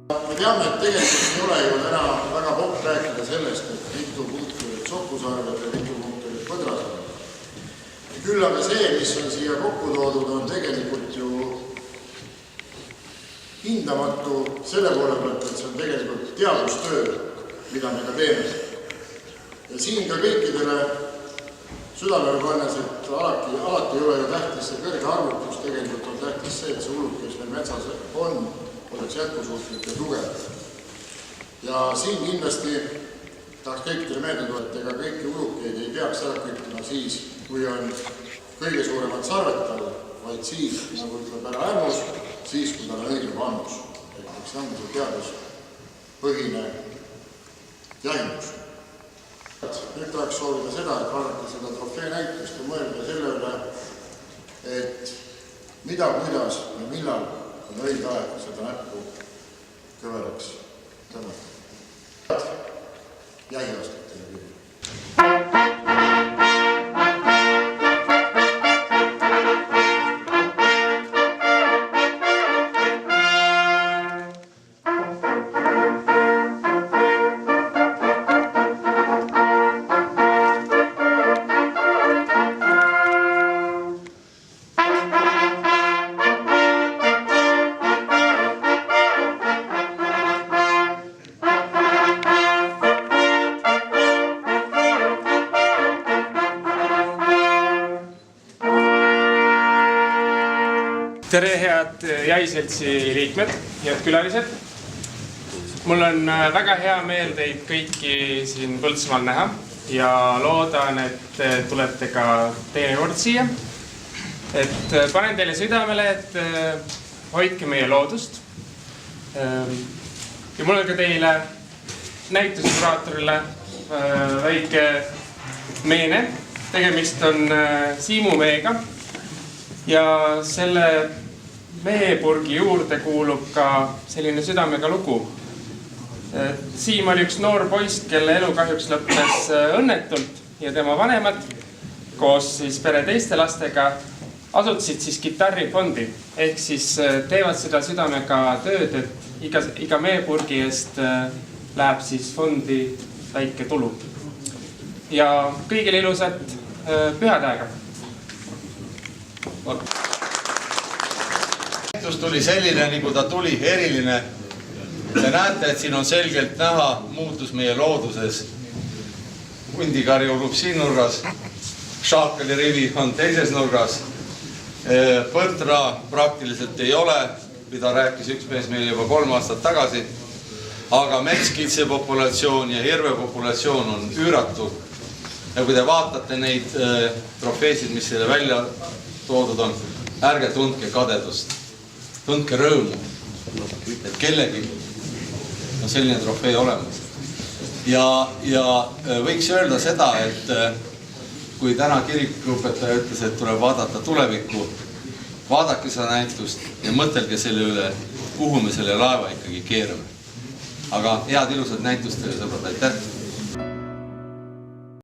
Me teame, et tegelikult ei ole ju täna väga popp rääkida sellest, et mitu punkti olid Sokusarved ja mitu punkti olid Põdrasarved. Küll aga see, mis on siia kokku toodud, on tegelikult ju hindamatu selle poole pealt, et see on tegelikult teadustöö, mida me ka teeme. Ja siin ka kõikidele südamele pannes, et alati ei ole ju tähtis see kõrge arvukus, tegelikult on tähtis see, et see uluk, kes meil metsas on, oleks jätkusuutlik ja tugev. Ja siin kindlasti tahaks kõikidele meelde tuletada, ega kõiki ulukeid ei peaks ära küttima siis, kui on kõige suuremad sarved tal, vaid siis, nagu ütleb ära Ämmus, siis, kui tal on õige panus. See on see teaduspõhine jahindus. Nüüd tahaks soovida seda, et vaadata seda trofee näitust ja mõelda selle üle, et mida, kuidas ja millal on õige aeg seda näppu kõveraks tõmmata. Jahiaastat teile küll. Tere, head jahiseltsi liikmed, head külalised. Mul on väga hea meel teid kõiki siin Põltsmaal näha ja loodan, et tulete ka teine kord siia. Et panen teile südamele, et hoidke meie loodust. Ja mul on ka teile näituskuraatorile väike meene. Tegemist on siimumeega. Ja selle meepurgi juurde kuulub ka selline südamega lugu. Siim oli üks noor poiss, kelle elu kahjuks lõppes õnnetult ja tema vanemad koos siis pere teiste lastega asutasid siis kitarrifondi. Ehk siis teevad seda südamega tööd, et iga meepurgi eest läheb siis fondi väike tulu. Ja kõigile ilusat pühade aega! Näitus tuli selline, nagu ta tuli, eriline. Te näete, et siin on selgelt näha muutus meie looduses. Hundikari ulub siin nurgas, šaakali rivi on teises nurgas. Põtra praktiliselt ei ole, mida rääkis üks mees meil juba 3 aastat tagasi. Aga metskitse populatsioon ja hirve populatsioon on üüratu. Ja kui te vaatate neid trofeesid, mis selle välja toodud on, ärge tundke kadedust, tundke rõõmu, et kellegi on selline trofee olemas. Ja võiks öelda seda, et kui täna kirikuõpetaja ütles, et tuleb vaadata tulevikku, vaadake seda näitust ja mõtelge selle üle, kuhu me selle laeva ikkagi keerame. Aga head ilusad näitust teile, sõbrad, aitäh!